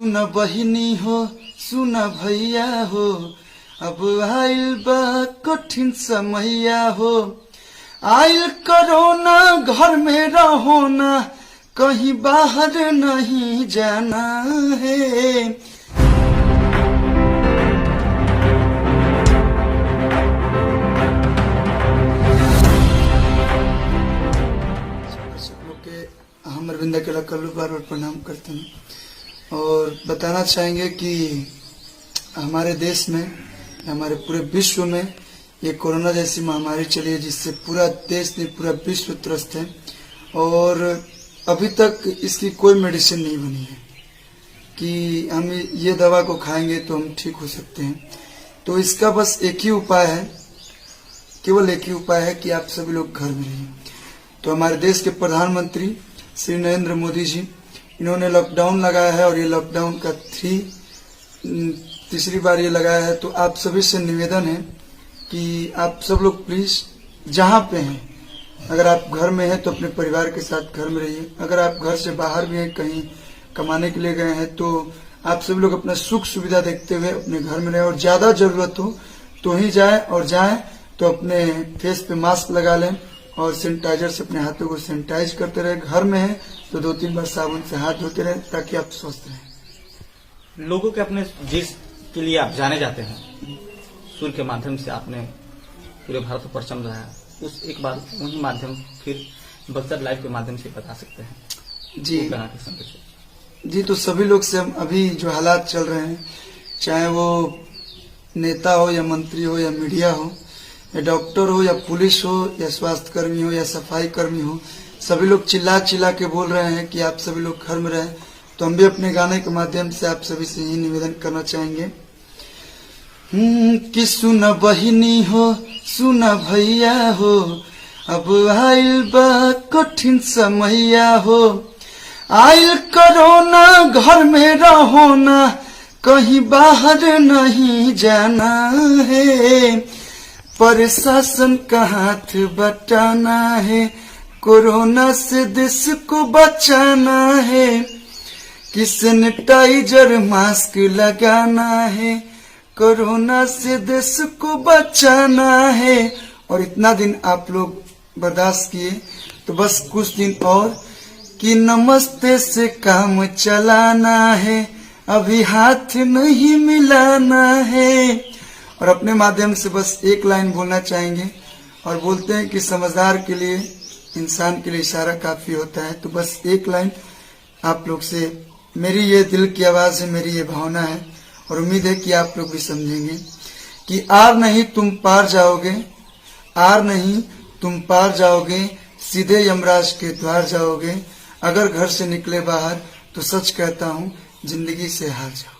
सुन बहिनी हो सुन भैया हो, अब आइल बा कठिन समैया हो। आइल कोरोना घर में रहो ना, कहीं बाहर नहीं जाना है। हम अरविंदा केला कल्लू बार बार प्रणाम करते हैं और बताना चाहेंगे कि हमारे देश में, हमारे पूरे विश्व में ये कोरोना जैसी महामारी चली है जिससे पूरा देश नहीं पूरा विश्व त्रस्त है और अभी तक इसकी कोई मेडिसिन नहीं बनी है कि हम ये दवा को खाएंगे तो हम ठीक हो सकते हैं। तो इसका बस एक ही उपाय है, केवल एक ही उपाय है कि आप सभी लोग घर में रहिए। तो हमारे देश के प्रधानमंत्री श्री नरेंद्र मोदी जी, इन्होंने लॉकडाउन लगाया है और ये लॉकडाउन का तीसरी बार ये लगाया है। तो आप सभी से निवेदन है कि आप सब लोग प्लीज जहाँ पे हैं, अगर आप घर में हैं तो अपने परिवार के साथ घर में रहिए। अगर आप घर से बाहर भी हैं, कहीं कमाने के लिए गए हैं, तो आप सभी लोग अपना सुख सुविधा देखते हुए अपने घर में रहें और ज्यादा जरूरत हो तो ही जाए, और जाए तो अपने फेस पे मास्क लगा लें और सैनिटाइजर से अपने हाथों को सैनिटाइज करते रहे। घर में है तो 2-3 बार साबुन से हाथ धोते रहे ताकि आप स्वस्थ रहें। लोगों के अपने जिस के लिए आप जाने जाते हैं, सूर्य के माध्यम से आपने पूरे भारत पर परचम रहा है, उस एक बार वही माध्यम फिर बक्सर लाइव के माध्यम से बता सकते हैं जी। तो सभी लोग से हम अभी जो हालात चल रहे हैं, चाहे वो नेता हो या मंत्री हो या मीडिया हो या डॉक्टर हो या पुलिस हो या स्वास्थ्य कर्मी हो या सफाई कर्मी हो, सभी लोग चिल्ला चिल्ला के बोल रहे हैं कि आप सभी लोग घर में रहें। तो हम भी अपने गाने के माध्यम से आप सभी से यही निवेदन करना चाहेंगे कि सुन बहिनी हो सुन भैया हो, अब आइल बा कठिन समैया हो। आइल कोरोना घर में रहो ना, कहीं बाहर नहीं जाना है। प्रशासन का हाथ बटाना है, कोरोना से देश को बचाना है। कि सैनिटाइजर मास्क लगाना है, कोरोना से देश को बचाना है। और इतना दिन आप लोग बर्दाश्त किए तो बस कुछ दिन और कि नमस्ते से काम चलाना है, अभी हाथ नहीं मिलाना है। और अपने माध्यम से बस एक लाइन बोलना चाहेंगे और बोलते हैं कि समझदार के लिए, इंसान के लिए इशारा काफी होता है। तो बस एक लाइन आप लोग से मेरी ये दिल की आवाज है, मेरी ये भावना है और उम्मीद है कि आप लोग भी समझेंगे कि आर नहीं तुम पार जाओगे, आर नहीं तुम पार जाओगे, सीधे यमराज के द्वार जाओगे। अगर घर से निकले बाहर तो सच कहता हूँ जिंदगी से हार जाओ।